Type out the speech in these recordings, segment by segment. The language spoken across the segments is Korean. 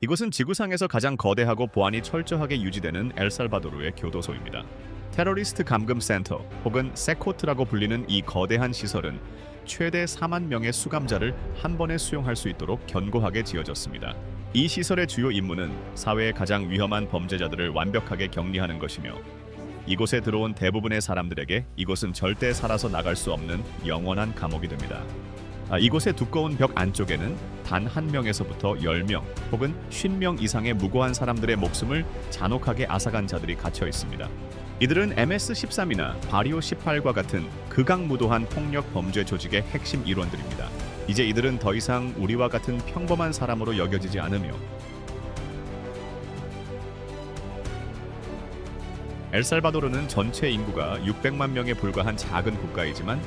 이곳은 지구상에서 가장 거대하고 보안이 철저하게 유지되는 엘살바도르의 교도소입니다. 테러리스트 감금 센터 혹은 세코트라고 불리는 이 거대한 시설은 최대 4만 명의 수감자를 한 번에 수용할 수 있도록 견고하게 지어졌습니다. 이 시설의 주요 임무는 사회의 가장 위험한 범죄자들을 완벽하게 격리하는 것이며, 이곳에 들어온 대부분의 사람들에게 이곳은 절대 살아서 나갈 수 없는 영원한 감옥이 됩니다. 이곳의 두꺼운 벽 안쪽에는 단 한 명에서부터 10명 혹은 50명 이상의 무고한 사람들의 목숨을 잔혹하게 앗아간 자들이 갇혀 있습니다. 이들은 MS-13이나 바리오 18과 같은 극악무도한 폭력 범죄 조직의 핵심 일원들입니다. 이제 이들은 더 이상 우리와 같은 평범한 사람으로 여겨지지 않으며, 엘살바도르는 전체 인구가 600만 명에 불과한 작은 국가이지만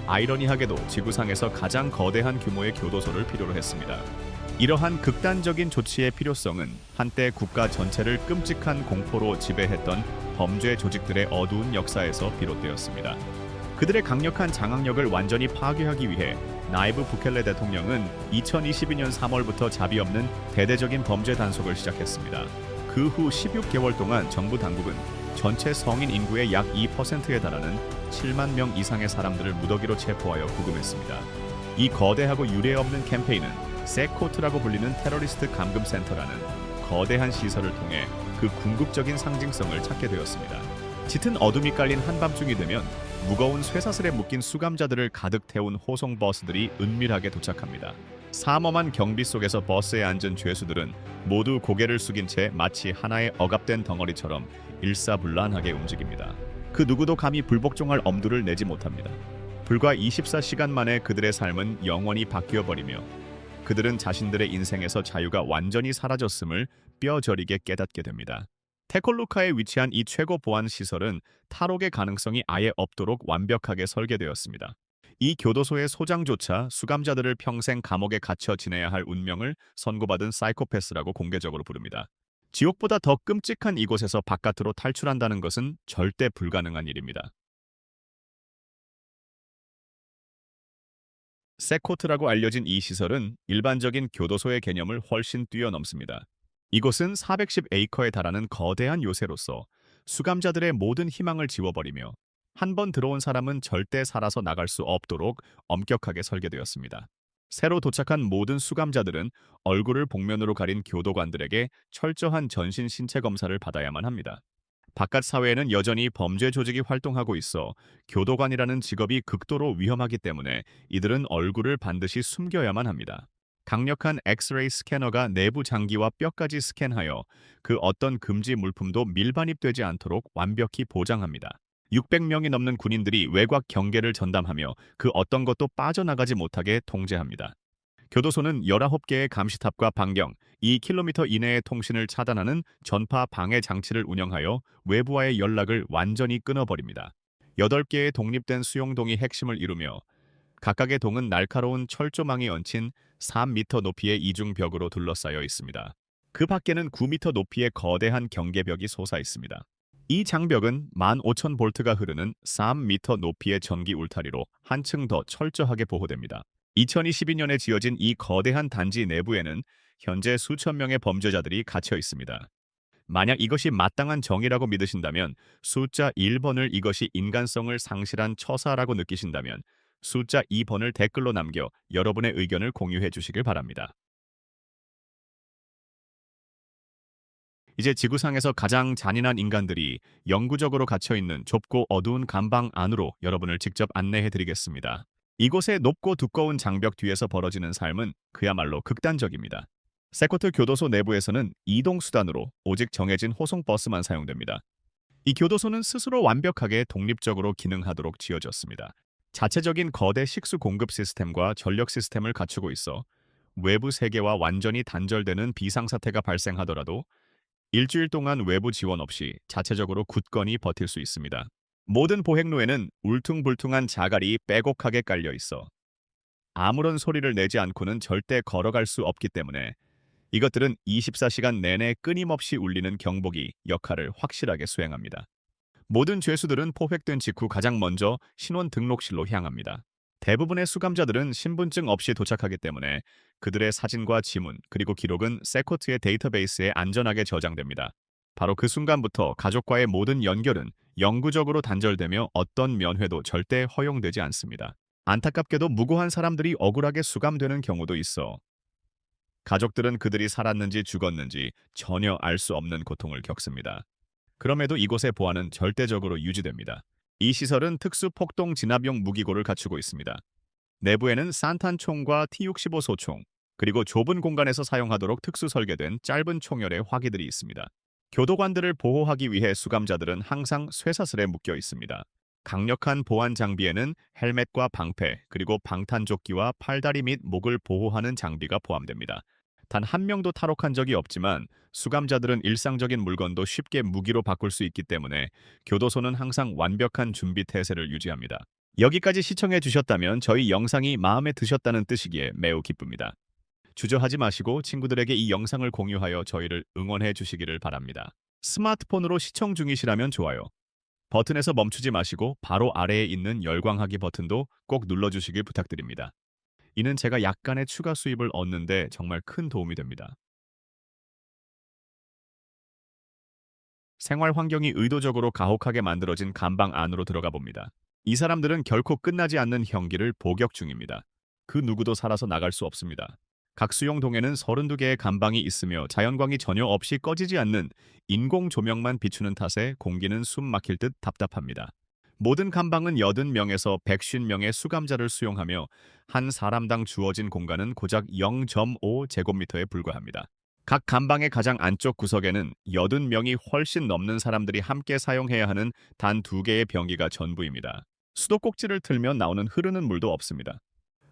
아이러니하게도 지구상에서 가장 거대한 규모의 교도소를 필요로 했습니다. 이러한 극단적인 조치의 필요성은 한때 국가 전체를 끔찍한 공포로 지배했던 범죄 조직들의 어두운 역사에서 비롯되었습니다. 그들의 강력한 장악력을 완전히 파괴하기 위해 나이브 부켈레 대통령은 2022년 3월부터 자비 없는 대대적인 범죄 단속을 시작했습니다. 그 후 16개월 동안 정부 당국은 전체 성인 인구의 약 2%에 달하는 7만 명 이상의 사람들을 무더기로 체포하여 구금했습니다. 이 거대하고 유례없는 캠페인은 세코트라고 불리는 테러리스트 감금 센터라는 거대한 시설을 통해 그 궁극적인 상징성을 찾게 되었습니다. 짙은 어둠이 깔린 한밤중이 되면 무거운 쇠사슬에 묶인 수감자들을 가득 태운 호송 버스들이 은밀하게 도착합니다. 삼엄한 경비 속에서 버스에 앉은 죄수들은 모두 고개를 숙인 채 마치 하나의 억압된 덩어리처럼 일사불란하게 움직입니다. 그 누구도 감히 불복종할 엄두를 내지 못합니다. 불과 24시간 만에 그들의 삶은 영원히 바뀌어버리며, 그들은 자신들의 인생에서 자유가 완전히 사라졌음을 뼈저리게 깨닫게 됩니다. 테콜루카에 위치한 이 최고 보안 시설은 탈옥의 가능성이 아예 없도록 완벽하게 설계되었습니다. 이 교도소의 소장조차 수감자들을 평생 감옥에 갇혀 지내야 할 운명을 선고받은 사이코패스라고 공개적으로 부릅니다. 지옥보다 더 끔찍한 이곳에서 바깥으로 탈출한다는 것은 절대 불가능한 일입니다. 세코트라고 알려진 이 시설은 일반적인 교도소의 개념을 훨씬 뛰어넘습니다. 이곳은 410에이커에 달하는 거대한 요새로서 수감자들의 모든 희망을 지워버리며, 한 번 들어온 사람은 절대 살아서 나갈 수 없도록 엄격하게 설계되었습니다. 새로 도착한 모든 수감자들은 얼굴을 복면으로 가린 교도관들에게 철저한 전신 신체 검사를 받아야만 합니다. 바깥 사회에는 여전히 범죄 조직이 활동하고 있어 교도관이라는 직업이 극도로 위험하기 때문에 이들은 얼굴을 반드시 숨겨야만 합니다. 강력한 엑스레이 스캐너가 내부 장기와 뼈까지 스캔하여 그 어떤 금지 물품도 밀반입되지 않도록 완벽히 보장합니다. 600명이 넘는 군인들이 외곽 경계를 전담하며 그 어떤 것도 빠져나가지 못하게 통제합니다. 교도소는 19개의 감시탑과 반경 2km 이내의 통신을 차단하는 전파 방해 장치를 운영하여 외부와의 연락을 완전히 끊어버립니다. 8개의 독립된 수용동이 핵심을 이루며, 각각의 동은 날카로운 철조망이 얹힌 3m 높이의 이중벽으로 둘러싸여 있습니다. 그 밖에는 9m 높이의 거대한 경계벽이 솟아 있습니다. 이 장벽은 15,000볼트가 흐르는 3m 높이의 전기 울타리로 한층 더 철저하게 보호됩니다. 2022년에 지어진 이 거대한 단지 내부에는 현재 수천 명의 범죄자들이 갇혀 있습니다. 만약 이것이 마땅한 정의라고 믿으신다면, 숫자 1번을 이것이 인간성을 상실한 처사라고 느끼신다면 숫자 2번을 댓글로 남겨 여러분의 의견을 공유해 주시길 바랍니다. 이제 지구상에서 가장 잔인한 인간들이 영구적으로 갇혀있는 좁고 어두운 감방 안으로 여러분을 직접 안내해 드리겠습니다. 이곳의 높고 두꺼운 장벽 뒤에서 벌어지는 삶은 그야말로 극단적입니다. 세코트 교도소 내부에서는 이동수단으로 오직 정해진 호송버스만 사용됩니다. 이 교도소는 스스로 완벽하게 독립적으로 기능하도록 지어졌습니다. 자체적인 거대 식수 공급 시스템과 전력 시스템을 갖추고 있어 외부 세계와 완전히 단절되는 비상사태가 발생하더라도 일주일 동안 외부 지원 없이 자체적으로 굳건히 버틸 수 있습니다. 모든 보행로에는 울퉁불퉁한 자갈이 빼곡하게 깔려 있어 아무런 소리를 내지 않고는 절대 걸어갈 수 없기 때문에 이것들은 24시간 내내 끊임없이 울리는 경보기 역할을 확실하게 수행합니다. 모든 죄수들은 포획된 직후 가장 먼저 신원 등록실로 향합니다. 대부분의 수감자들은 신분증 없이 도착하기 때문에 그들의 사진과 지문, 그리고 기록은 세코트의 데이터베이스에 안전하게 저장됩니다. 바로 그 순간부터 가족과의 모든 연결은 영구적으로 단절되며 어떤 면회도 절대 허용되지 않습니다. 안타깝게도 무고한 사람들이 억울하게 수감되는 경우도 있어 가족들은 그들이 살았는지 죽었는지 전혀 알 수 없는 고통을 겪습니다. 그럼에도 이곳의 보안은 절대적으로 유지됩니다. 이 시설은 특수 폭동 진압용 무기고를 갖추고 있습니다. 내부에는 산탄총과 T-65 소총, 그리고 좁은 공간에서 사용하도록 특수 설계된 짧은 총열의 화기들이 있습니다. 교도관들을 보호하기 위해 수감자들은 항상 쇠사슬에 묶여 있습니다. 강력한 보안 장비에는 헬멧과 방패, 그리고 방탄조끼와 팔다리 및 목을 보호하는 장비가 포함됩니다. 단 한 명도 탈옥한 적이 없지만 수감자들은 일상적인 물건도 쉽게 무기로 바꿀 수 있기 때문에 교도소는 항상 완벽한 준비 태세를 유지합니다. 여기까지 시청해 주셨다면 저희 영상이 마음에 드셨다는 뜻이기에 매우 기쁩니다. 주저하지 마시고 친구들에게 이 영상을 공유하여 저희를 응원해 주시기를 바랍니다. 스마트폰으로 시청 중이시라면 좋아요 버튼에서 멈추지 마시고 바로 아래에 있는 열광하기 버튼도 꼭 눌러주시길 부탁드립니다. 이는 제가 약간의 추가 수입을 얻는데 정말 큰 도움이 됩니다. 생활 환경이 의도적으로 가혹하게 만들어진 감방 안으로 들어가 봅니다. 이 사람들은 결코 끝나지 않는 형기를 복역 중입니다. 그 누구도 살아서 나갈 수 없습니다. 각 수용동에는 32개의 감방이 있으며 자연광이 전혀 없이 꺼지지 않는 인공 조명만 비추는 탓에 공기는 숨 막힐 듯 답답합니다. 모든 감방은 80명에서 150명의 수감자를 수용하며 한 사람당 주어진 공간은 고작 0.5제곱미터에 불과합니다. 각 감방의 가장 안쪽 구석에는 80명이 훨씬 넘는 사람들이 함께 사용해야 하는 단 2개의 변기가 전부입니다. 수도꼭지를 틀면 나오는 흐르는 물도 없습니다.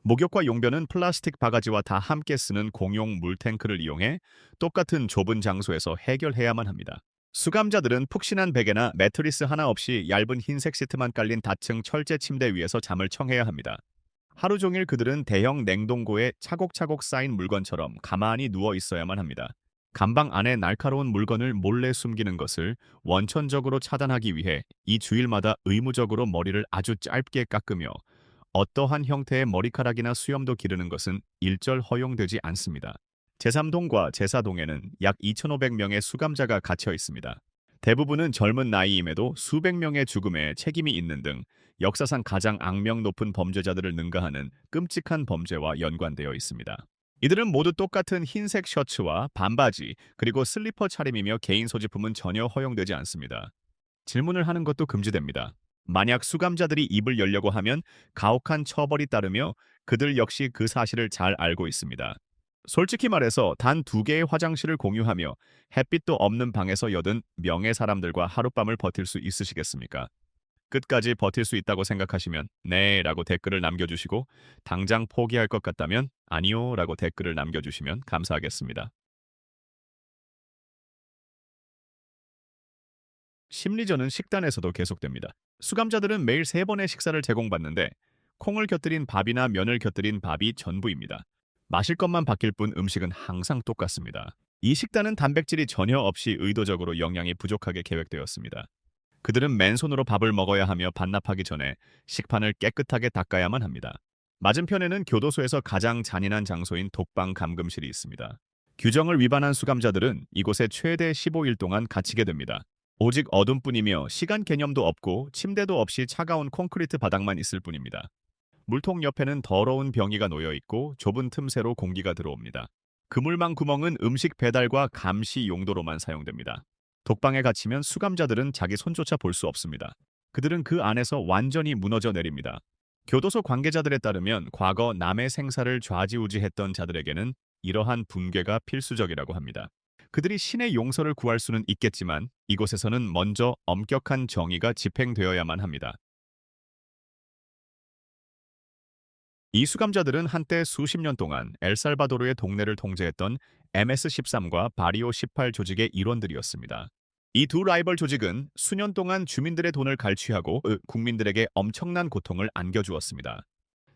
목욕과 용변은 플라스틱 바가지와 다 함께 쓰는 공용 물탱크를 이용해 똑같은 좁은 장소에서 해결해야만 합니다. 수감자들은 푹신한 베개나 매트리스 하나 없이 얇은 흰색 시트만 깔린 다층 철제 침대 위에서 잠을 청해야 합니다. 하루 종일 그들은 대형 냉동고에 차곡차곡 쌓인 물건처럼 가만히 누워 있어야만 합니다. 감방 안에 날카로운 물건을 몰래 숨기는 것을 원천적으로 차단하기 위해 이 주일마다 의무적으로 머리를 아주 짧게 깎으며 어떠한 형태의 머리카락이나 수염도 기르는 것은 일절 허용되지 않습니다. 제3동과 제4동에는 약 2,500명의 수감자가 갇혀 있습니다. 대부분은 젊은 나이임에도 수백 명의 죽음에 책임이 있는 등 역사상 가장 악명 높은 범죄자들을 능가하는 끔찍한 범죄와 연관되어 있습니다. 이들은 모두 똑같은 흰색 셔츠와 반바지, 그리고 슬리퍼 차림이며 개인 소지품은 전혀 허용되지 않습니다. 질문을 하는 것도 금지됩니다. 만약 수감자들이 입을 열려고 하면 가혹한 처벌이 따르며 그들 역시 그 사실을 잘 알고 있습니다. 솔직히 말해서 단 2개의 화장실을 공유하며 햇빛도 없는 방에서 80명의 사람들과 하룻밤을 버틸 수 있으시겠습니까? 끝까지 버틸 수 있다고 생각하시면 네 라고 댓글을 남겨주시고 당장 포기할 것 같다면 아니요 라고 댓글을 남겨주시면 감사하겠습니다. 심리전은 식단에서도 계속됩니다. 수감자들은 매일 3번의 식사를 제공받는데 콩을 곁들인 밥이나 면을 곁들인 밥이 전부입니다. 마실 것만 바뀔 뿐 음식은 항상 똑같습니다. 이 식단은 단백질이 전혀 없이 의도적으로 영양이 부족하게 계획되었습니다. 그들은 맨손으로 밥을 먹어야 하며 반납하기 전에 식판을 깨끗하게 닦아야만 합니다. 맞은편에는 교도소에서 가장 잔인한 장소인 독방 감금실이 있습니다. 규정을 위반한 수감자들은 이곳에 최대 15일 동안 갇히게 됩니다. 오직 어둠뿐이며 시간 개념도 없고 침대도 없이 차가운 콘크리트 바닥만 있을 뿐입니다. 물통 옆에는 더러운 병이가 놓여 있고 좁은 틈새로 공기가 들어옵니다. 그물망 구멍은 음식 배달과 감시 용도로만 사용됩니다. 독방에 갇히면 수감자들은 자기 손조차 볼 수 없습니다. 그들은 그 안에서 완전히 무너져 내립니다. 교도소 관계자들에 따르면 과거 남의 생사를 좌지우지했던 자들에게는 이러한 붕괴가 필수적이라고 합니다. 그들이 신의 용서를 구할 수는 있겠지만 이곳에서는 먼저 엄격한 정의가 집행되어야만 합니다. 이 수감자들은 한때 수십 년 동안 엘살바도르의 동네를 통제했던 MS-13과 바리오 18 조직의 일원들이었습니다. 이 두 라이벌 조직은 수년 동안 주민들의 돈을 갈취하고 국민들에게 엄청난 고통을 안겨주었습니다.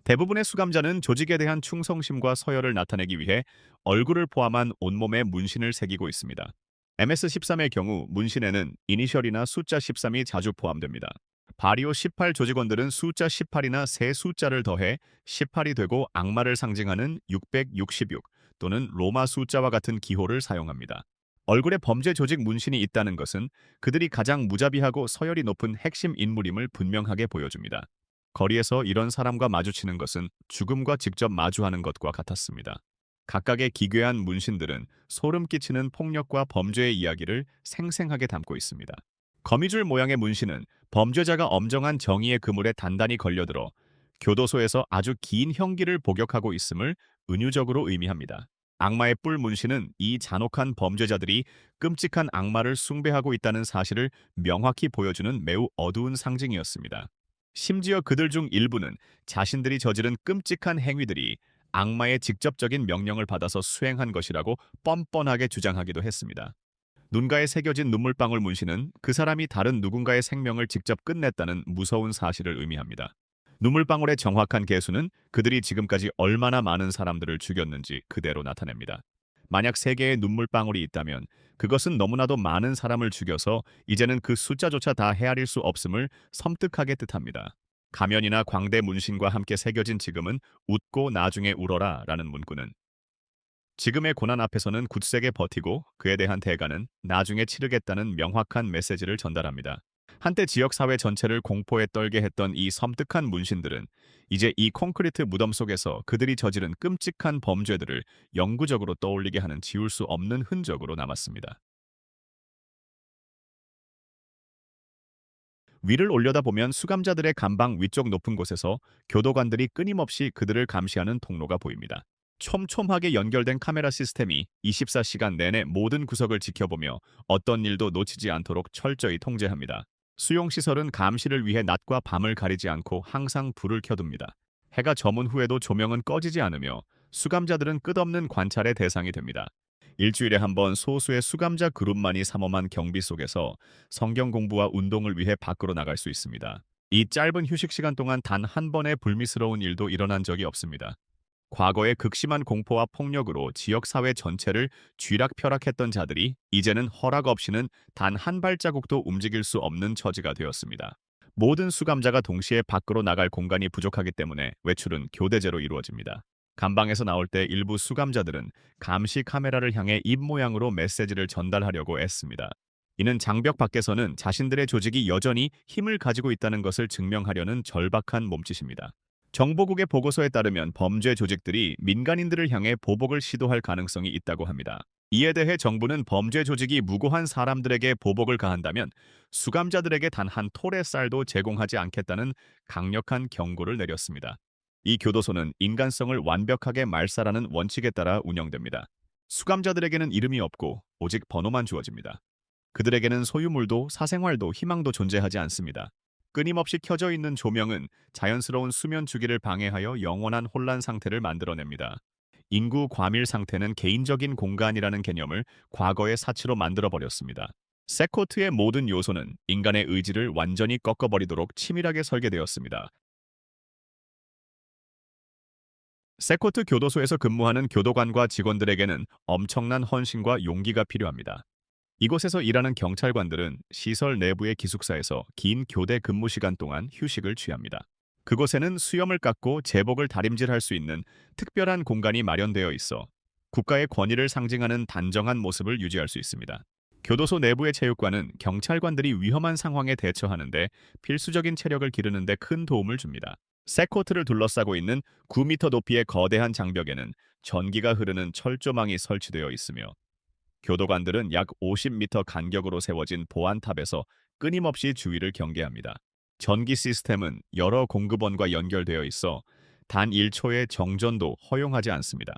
대부분의 수감자는 조직에 대한 충성심과 서열을 나타내기 위해 얼굴을 포함한 온몸에 문신을 새기고 있습니다. MS-13의 경우 문신에는 이니셜이나 숫자 13이 자주 포함됩니다. 바리오 18 조직원들은 숫자 18이나 세 숫자를 더해 18이 되고 악마를 상징하는 666 또는 로마 숫자와 같은 기호를 사용합니다. 얼굴에 범죄 조직 문신이 있다는 것은 그들이 가장 무자비하고 서열이 높은 핵심 인물임을 분명하게 보여줍니다. 거리에서 이런 사람과 마주치는 것은 죽음과 직접 마주하는 것과 같았습니다. 각각의 기괴한 문신들은 소름 끼치는 폭력과 범죄의 이야기를 생생하게 담고 있습니다. 거미줄 모양의 문신은 범죄자가 엄정한 정의의 그물에 단단히 걸려들어 교도소에서 아주 긴 형기를 복역하고 있음을 은유적으로 의미합니다. 악마의 뿔 문신은 이 잔혹한 범죄자들이 끔찍한 악마를 숭배하고 있다는 사실을 명확히 보여주는 매우 어두운 상징이었습니다. 심지어 그들 중 일부는 자신들이 저지른 끔찍한 행위들이 악마의 직접적인 명령을 받아서 수행한 것이라고 뻔뻔하게 주장하기도 했습니다. 눈가에 새겨진 눈물방울 문신은 그 사람이 다른 누군가의 생명을 직접 끝냈다는 무서운 사실을 의미합니다. 눈물방울의 정확한 개수는 그들이 지금까지 얼마나 많은 사람들을 죽였는지 그대로 나타냅니다. 만약 3개의 눈물방울이 있다면 그것은 너무나도 많은 사람을 죽여서 이제는 그 숫자조차 다 헤아릴 수 없음을 섬뜩하게 뜻합니다. 가면이나 광대 문신과 함께 새겨진 지금은 웃고 나중에 울어라 라는 문구는 지금의 고난 앞에서는 굳세게 버티고 그에 대한 대가는 나중에 치르겠다는 명확한 메시지를 전달합니다. 한때 지역사회 전체를 공포에 떨게 했던 이 섬뜩한 문신들은 이제 이 콘크리트 무덤 속에서 그들이 저지른 끔찍한 범죄들을 영구적으로 떠올리게 하는 지울 수 없는 흔적으로 남았습니다. 위를 올려다보면 수감자들의 감방 위쪽 높은 곳에서 교도관들이 끊임없이 그들을 감시하는 통로가 보입니다. 촘촘하게 연결된 카메라 시스템이 24시간 내내 모든 구석을 지켜보며 어떤 일도 놓치지 않도록 철저히 통제합니다. 수용시설은 감시를 위해 낮과 밤을 가리지 않고 항상 불을 켜둡니다. 해가 저문 후에도 조명은 꺼지지 않으며 수감자들은 끝없는 관찰의 대상이 됩니다. 일주일에 한 번 소수의 수감자 그룹만이 삼엄한 경비 속에서 성경 공부와 운동을 위해 밖으로 나갈 수 있습니다. 이 짧은 휴식 시간 동안 단 한 번의 불미스러운 일도 일어난 적이 없습니다. 과거의 극심한 공포와 폭력으로 지역사회 전체를 쥐락펴락했던 자들이 이제는 허락 없이는 단 한 발자국도 움직일 수 없는 처지가 되었습니다. 모든 수감자가 동시에 밖으로 나갈 공간이 부족하기 때문에 외출은 교대제로 이루어집니다. 감방에서 나올 때 일부 수감자들은 감시 카메라를 향해 입 모양으로 메시지를 전달하려고 애씁니다. 이는 장벽 밖에서는 자신들의 조직이 여전히 힘을 가지고 있다는 것을 증명하려는 절박한 몸짓입니다. 정보국의 보고서에 따르면 범죄 조직들이 민간인들을 향해 보복을 시도할 가능성이 있다고 합니다. 이에 대해 정부는 범죄 조직이 무고한 사람들에게 보복을 가한다면 수감자들에게 단 한 톨의 쌀도 제공하지 않겠다는 강력한 경고를 내렸습니다. 이 교도소는 인간성을 완벽하게 말살하는 원칙에 따라 운영됩니다. 수감자들에게는 이름이 없고 오직 번호만 주어집니다. 그들에게는 소유물도 사생활도 희망도 존재하지 않습니다. 끊임없이 켜져 있는 조명은 자연스러운 수면 주기를 방해하여 영원한 혼란 상태를 만들어냅니다. 인구 과밀 상태는 개인적인 공간이라는 개념을 과거의 사치로 만들어버렸습니다. 세코트의 모든 요소는 인간의 의지를 완전히 꺾어버리도록 치밀하게 설계되었습니다. 세코트 교도소에서 근무하는 교도관과 직원들에게는 엄청난 헌신과 용기가 필요합니다. 이곳에서 일하는 경찰관들은 시설 내부의 기숙사에서 긴 교대 근무 시간 동안 휴식을 취합니다. 그곳에는 수염을 깎고 제복을 다림질할 수 있는 특별한 공간이 마련되어 있어 국가의 권위를 상징하는 단정한 모습을 유지할 수 있습니다. 교도소 내부의 체육관은 경찰관들이 위험한 상황에 대처하는데 필수적인 체력을 기르는 데 큰 도움을 줍니다. 세코트를 둘러싸고 있는 9m 높이의 거대한 장벽에는 전기가 흐르는 철조망이 설치되어 있으며 교도관들은 약 50m 간격으로 세워진 보안탑에서 끊임없이 주위를 경계합니다. 전기 시스템은 여러 공급원과 연결되어 있어 단 1초의 정전도 허용하지 않습니다.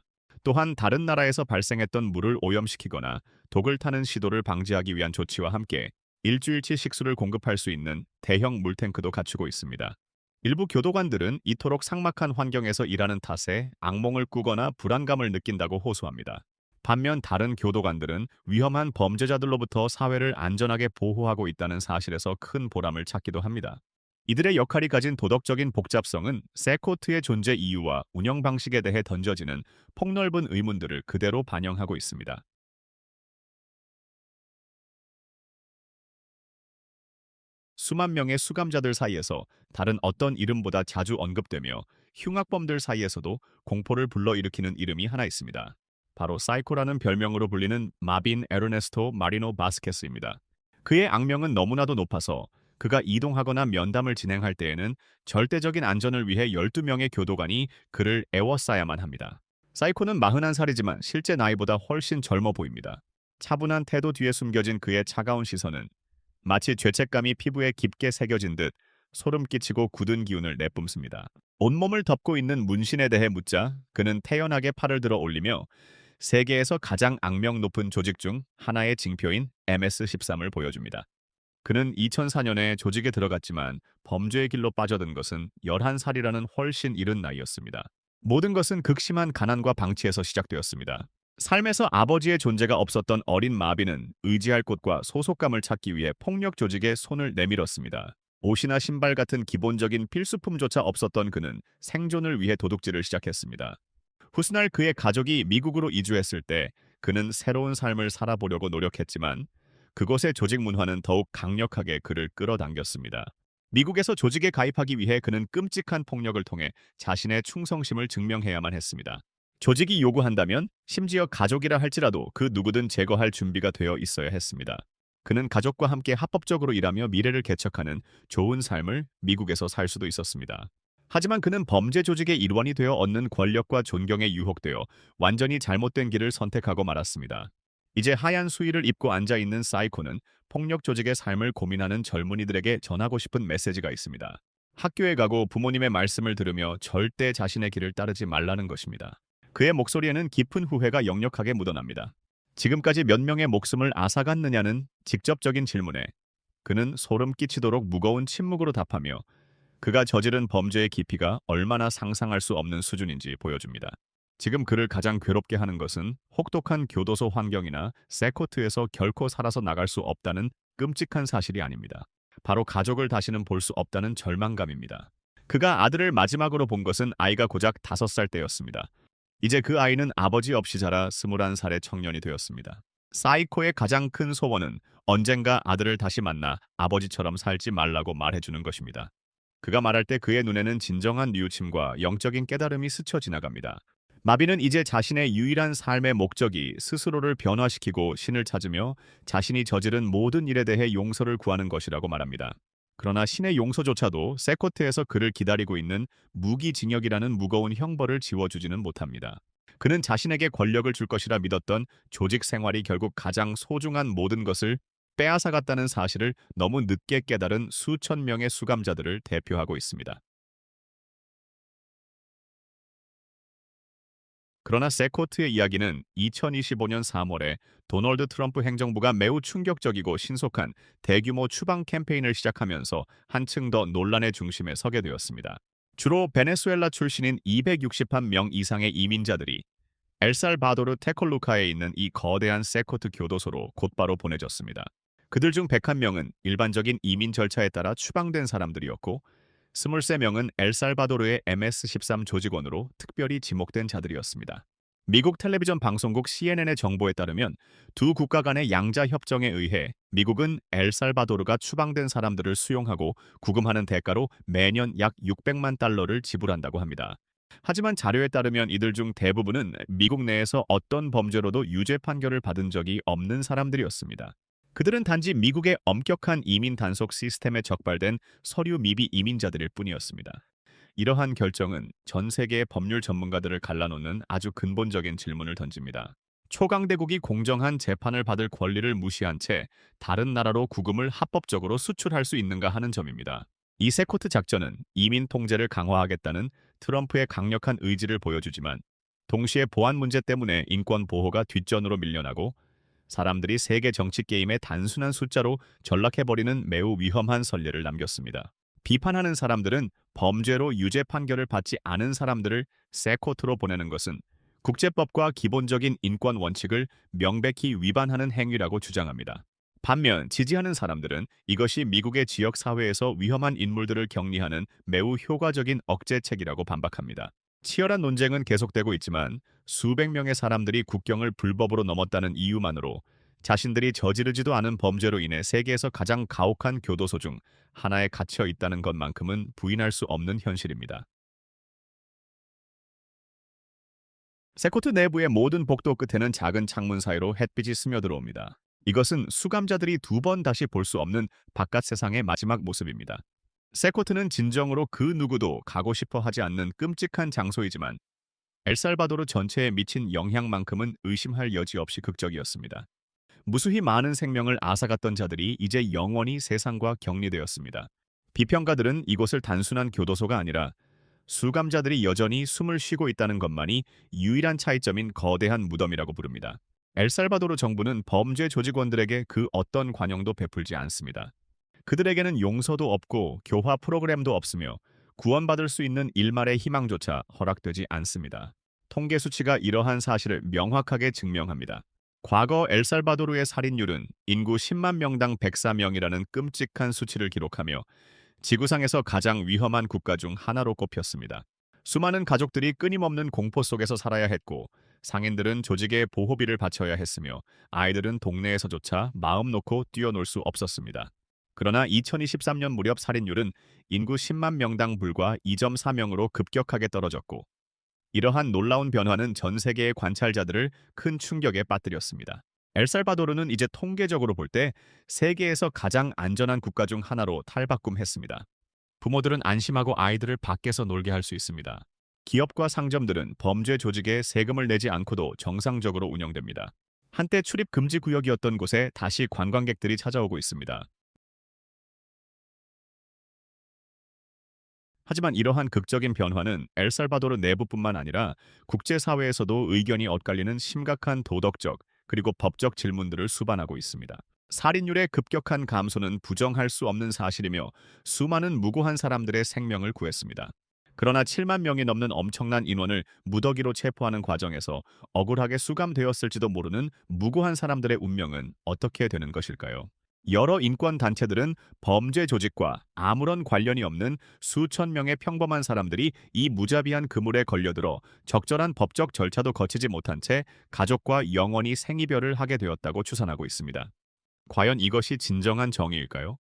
또한 다른 나라에서 발생했던 물을 오염시키거나 독을 타는 시도를 방지하기 위한 조치와 함께 일주일치 식수를 공급할 수 있는 대형 물탱크도 갖추고 있습니다. 일부 교도관들은 이토록 삭막한 환경에서 일하는 탓에 악몽을 꾸거나 불안감을 느낀다고 호소합니다. 반면 다른 교도관들은 위험한 범죄자들로부터 사회를 안전하게 보호하고 있다는 사실에서 큰 보람을 찾기도 합니다. 이들의 역할이 가진 도덕적인 복잡성은 세코트의 존재 이유와 운영 방식에 대해 던져지는 폭넓은 의문들을 그대로 반영하고 있습니다. 수만 명의 수감자들 사이에서 다른 어떤 이름보다 자주 언급되며 흉악범들 사이에서도 공포를 불러일으키는 이름이 하나 있습니다. 바로 사이코라는 별명으로 불리는 마빈 에르네스토 마리노 바스케스입니다. 그의 악명은 너무나도 높아서 그가 이동하거나 면담을 진행할 때에는 절대적인 안전을 위해 12명의 교도관이 그를 애워싸야만 합니다. 사이코는 41살이지만 실제 나이보다 훨씬 젊어 보입니다. 차분한 태도 뒤에 숨겨진 그의 차가운 시선은 마치 죄책감이 피부에 깊게 새겨진 듯 소름 끼치고 굳은 기운을 내뿜습니다. 온몸을 덮고 있는 문신에 대해 묻자 그는 태연하게 팔을 들어 올리며 세계에서 가장 악명 높은 조직 중 하나의 징표인 MS-13을 보여줍니다. 그는 2004년에 조직에 들어갔지만 범죄의 길로 빠져든 것은 11살이라는 훨씬 이른 나이였습니다. 모든 것은 극심한 가난과 방치에서 시작되었습니다. 삶에서 아버지의 존재가 없었던 어린 마비는 의지할 곳과 소속감을 찾기 위해 폭력 조직에 손을 내밀었습니다. 옷이나 신발 같은 기본적인 필수품조차 없었던 그는 생존을 위해 도둑질을 시작했습니다. 훗날 그의 가족이 미국으로 이주했을 때 그는 새로운 삶을 살아보려고 노력했지만 그곳의 조직 문화는 더욱 강력하게 그를 끌어당겼습니다. 미국에서 조직에 가입하기 위해 그는 끔찍한 폭력을 통해 자신의 충성심을 증명해야만 했습니다. 조직이 요구한다면 심지어 가족이라 할지라도 그 누구든 제거할 준비가 되어 있어야 했습니다. 그는 가족과 함께 합법적으로 일하며 미래를 개척하는 좋은 삶을 미국에서 살 수도 있었습니다. 하지만 그는 범죄 조직의 일원이 되어 얻는 권력과 존경에 유혹되어 완전히 잘못된 길을 선택하고 말았습니다. 이제 하얀 수의를 입고 앉아있는 사이코는 폭력 조직의 삶을 고민하는 젊은이들에게 전하고 싶은 메시지가 있습니다. 학교에 가고 부모님의 말씀을 들으며 절대 자신의 길을 따르지 말라는 것입니다. 그의 목소리에는 깊은 후회가 역력하게 묻어납니다. 지금까지 몇 명의 목숨을 앗아갔느냐는 직접적인 질문에 그는 소름 끼치도록 무거운 침묵으로 답하며 그가 저지른 범죄의 깊이가 얼마나 상상할 수 없는 수준인지 보여줍니다. 지금 그를 가장 괴롭게 하는 것은 혹독한 교도소 환경이나 세코트에서 결코 살아서 나갈 수 없다는 끔찍한 사실이 아닙니다. 바로 가족을 다시는 볼 수 없다는 절망감입니다. 그가 아들을 마지막으로 본 것은 아이가 고작 5살 때였습니다. 이제 그 아이는 아버지 없이 자라 21살의 청년이 되었습니다. 사이코의 가장 큰 소원은 언젠가 아들을 다시 만나 아버지처럼 살지 말라고 말해주는 것입니다. 그가 말할 때 그의 눈에는 진정한 뉘우침과 영적인 깨달음이 스쳐 지나갑니다. 마비는 이제 자신의 유일한 삶의 목적이 스스로를 변화시키고 신을 찾으며 자신이 저지른 모든 일에 대해 용서를 구하는 것이라고 말합니다. 그러나 신의 용서조차도 세코트에서 그를 기다리고 있는 무기징역이라는 무거운 형벌을 지워주지는 못합니다. 그는 자신에게 권력을 줄 것이라 믿었던 조직 생활이 결국 가장 소중한 모든 것을 빼앗아갔다는 사실을 너무 늦게 깨달은 수천 명의 수감자들을 대표하고 있습니다. 그러나 세코트의 이야기는 2025년 3월에 도널드 트럼프 행정부가 매우 충격적이고 신속한 대규모 추방 캠페인을 시작하면서 한층 더 논란의 중심에 서게 되었습니다. 주로 베네수엘라 출신인 261명 이상의 이민자들이 엘살바도르 테콜루카에 있는 이 거대한 세코트 교도소로 곧바로 보내졌습니다. 그들 중 101명은 일반적인 이민 절차에 따라 추방된 사람들이었고 23명은 엘살바도르의 MS-13 조직원으로 특별히 지목된 자들이었습니다. 미국 텔레비전 방송국 CNN의 정보에 따르면 두 국가 간의 양자 협정에 의해 미국은 엘살바도르가 추방된 사람들을 수용하고 구금하는 대가로 매년 약 600만 달러를 지불한다고 합니다. 하지만 자료에 따르면 이들 중 대부분은 미국 내에서 어떤 범죄로도 유죄 판결을 받은 적이 없는 사람들이었습니다. 그들은 단지 미국의 엄격한 이민 단속 시스템에 적발된 서류 미비 이민자들일 뿐이었습니다. 이러한 결정은 전 세계의 법률 전문가들을 갈라놓는 아주 근본적인 질문을 던집니다. 초강대국이 공정한 재판을 받을 권리를 무시한 채 다른 나라로 구금을 합법적으로 수출할 수 있는가 하는 점입니다. 이 세코트 작전은 이민 통제를 강화하겠다는 트럼프의 강력한 의지를 보여주지만 동시에 보안 문제 때문에 인권 보호가 뒷전으로 밀려나고 사람들이 세계 정치 게임의 단순한 숫자로 전락해버리는 매우 위험한 선례를 남겼습니다. 비판하는 사람들은 범죄로 유죄 판결을 받지 않은 사람들을 세코트로 보내는 것은 국제법과 기본적인 인권 원칙을 명백히 위반하는 행위라고 주장합니다. 반면 지지하는 사람들은 이것이 미국의 지역 사회에서 위험한 인물들을 격리하는 매우 효과적인 억제책이라고 반박합니다. 치열한 논쟁은 계속되고 있지만 수백 명의 사람들이 국경을 불법으로 넘었다는 이유만으로 자신들이 저지르지도 않은 범죄로 인해 세계에서 가장 가혹한 교도소 중 하나에 갇혀 있다는 것만큼은 부인할 수 없는 현실입니다. 세코트 내부의 모든 복도 끝에는 작은 창문 사이로 햇빛이 스며들어옵니다. 이것은 수감자들이 두 번 다시 볼 수 없는 바깥 세상의 마지막 모습입니다. 세코트는 진정으로 그 누구도 가고 싶어 하지 않는 끔찍한 장소이지만 엘살바도르 전체에 미친 영향만큼은 의심할 여지 없이 극적이었습니다. 무수히 많은 생명을 앗아갔던 자들이 이제 영원히 세상과 격리되었습니다. 비평가들은 이곳을 단순한 교도소가 아니라 수감자들이 여전히 숨을 쉬고 있다는 것만이 유일한 차이점인 거대한 무덤이라고 부릅니다. 엘살바도르 정부는 범죄 조직원들에게 그 어떤 관용도 베풀지 않습니다. 그들에게는 용서도 없고 교화 프로그램도 없으며 구원받을 수 있는 일말의 희망조차 허락되지 않습니다. 통계 수치가 이러한 사실을 명확하게 증명합니다. 과거 엘살바도르의 살인율은 인구 10만 명당 104명이라는 끔찍한 수치를 기록하며 지구상에서 가장 위험한 국가 중 하나로 꼽혔습니다. 수많은 가족들이 끊임없는 공포 속에서 살아야 했고 상인들은 조직에 보호비를 바쳐야 했으며 아이들은 동네에서조차 마음 놓고 뛰어놀 수 없었습니다. 그러나 2023년 무렵 살인율은 인구 10만 명당 불과 2.4명으로 급격하게 떨어졌고 이러한 놀라운 변화는 전 세계의 관찰자들을 큰 충격에 빠뜨렸습니다. 엘살바도르는 이제 통계적으로 볼 때 세계에서 가장 안전한 국가 중 하나로 탈바꿈했습니다. 부모들은 안심하고 아이들을 밖에서 놀게 할 수 있습니다. 기업과 상점들은 범죄 조직에 세금을 내지 않고도 정상적으로 운영됩니다. 한때 출입 금지 구역이었던 곳에 다시 관광객들이 찾아오고 있습니다. 하지만 이러한 극적인 변화는 엘살바도르 내부뿐만 아니라 국제사회에서도 의견이 엇갈리는 심각한 도덕적 그리고 법적 질문들을 수반하고 있습니다. 살인율의 급격한 감소는 부정할 수 없는 사실이며 수많은 무고한 사람들의 생명을 구했습니다. 그러나 7만 명이 넘는 엄청난 인원을 무더기로 체포하는 과정에서 억울하게 수감되었을지도 모르는 무고한 사람들의 운명은 어떻게 되는 것일까요? 여러 인권 단체들은 범죄 조직과 아무런 관련이 없는 수천 명의 평범한 사람들이 이 무자비한 그물에 걸려들어 적절한 법적 절차도 거치지 못한 채 가족과 영원히 생이별을 하게 되었다고 추산하고 있습니다. 과연 이것이 진정한 정의일까요?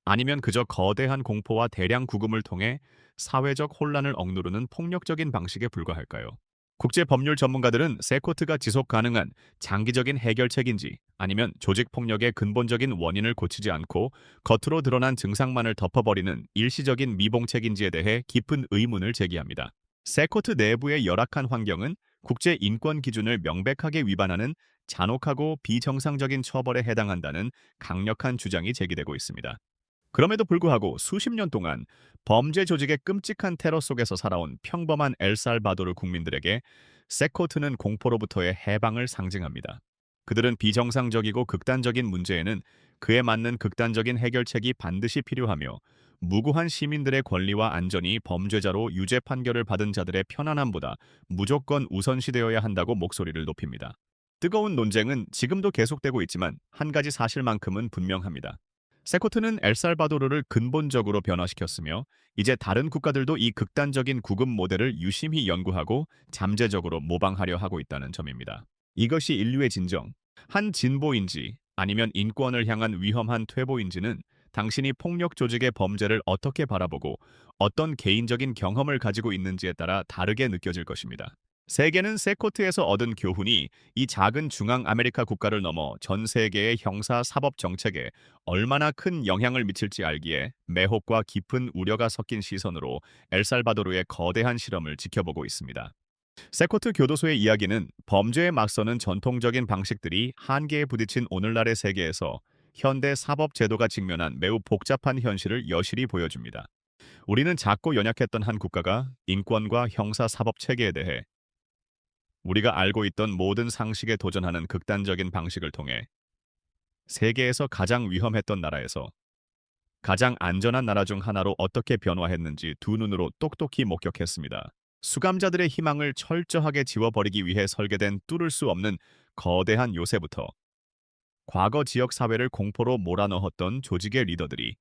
아니면 그저 거대한 공포와 대량 구금을 통해 사회적 혼란을 억누르는 폭력적인 방식에 불과할까요? 국제 법률 전문가들은 세코트가 지속 가능한 장기적인 해결책인지 아니면 조직 폭력의 근본적인 원인을 고치지 않고 겉으로 드러난 증상만을 덮어버리는 일시적인 미봉책인지에 대해 깊은 의문을 제기합니다. 세코트 내부의 열악한 환경은 국제 인권 기준을 명백하게 위반하는 잔혹하고 비정상적인 처벌에 해당한다는 강력한 주장이 제기되고 있습니다. 그럼에도 불구하고 수십 년 동안 범죄 조직의 끔찍한 테러 속에서 살아온 평범한 엘살바도르 국민들에게 세코트는 공포로부터의 해방을 상징합니다. 그들은 비정상적이고 극단적인 문제에는 그에 맞는 극단적인 해결책이 반드시 필요하며 무고한 시민들의 권리와 안전이 범죄자로 유죄 판결을 받은 자들의 편안함보다 무조건 우선시되어야 한다고 목소리를 높입니다. 뜨거운 논쟁은 지금도 계속되고 있지만 한 가지 사실만큼은 분명합니다. 세코트는 엘살바도르를 근본적으로 변화시켰으며 이제 다른 국가들도 이 극단적인 구금 모델을 유심히 연구하고 잠재적으로 모방하려 하고 있다는 점입니다. 이것이 인류의 진정, 한 진보인지 아니면 인권을 향한 위험한 퇴보인지는 당신이 폭력 조직의 범죄를 어떻게 바라보고 어떤 개인적인 경험을 가지고 있는지에 따라 다르게 느껴질 것입니다. 세계는 세코트에서 얻은 교훈이 이 작은 중앙 아메리카 국가를 넘어 전 세계의 형사 사법 정책에 얼마나 큰 영향을 미칠지 알기에 매혹과 깊은 우려가 섞인 시선으로 엘살바도르의 거대한 실험을 지켜보고 있습니다. 세코트 교도소의 이야기는 범죄에 맞서는 전통적인 방식들이 한계에 부딪힌 오늘날의 세계에서 현대 사법 제도가 직면한 매우 복잡한 현실을 여실히 보여줍니다. 우리는 작고 연약했던 한 국가가 인권과 형사 사법 체계에 대해 우리가 알고 있던 모든 상식에 도전하는 극단적인 방식을 통해 세계에서 가장 위험했던 나라에서 가장 안전한 나라 중 하나로 어떻게 변화했는지 두 눈으로 똑똑히 목격했습니다. 수감자들의 희망을 철저하게 지워버리기 위해 설계된 뚫을 수 없는 거대한 요새부터 과거 지역 사회를 공포로 몰아넣었던 조직의 리더들이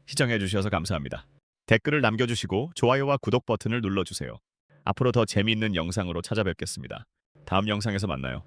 시청해 주셔서 감사합니다. 댓글을 남겨주시고 좋아요와 구독 버튼을 눌러주세요. 앞으로 더 재미있는 영상으로 찾아뵙겠습니다. 다음 영상에서 만나요.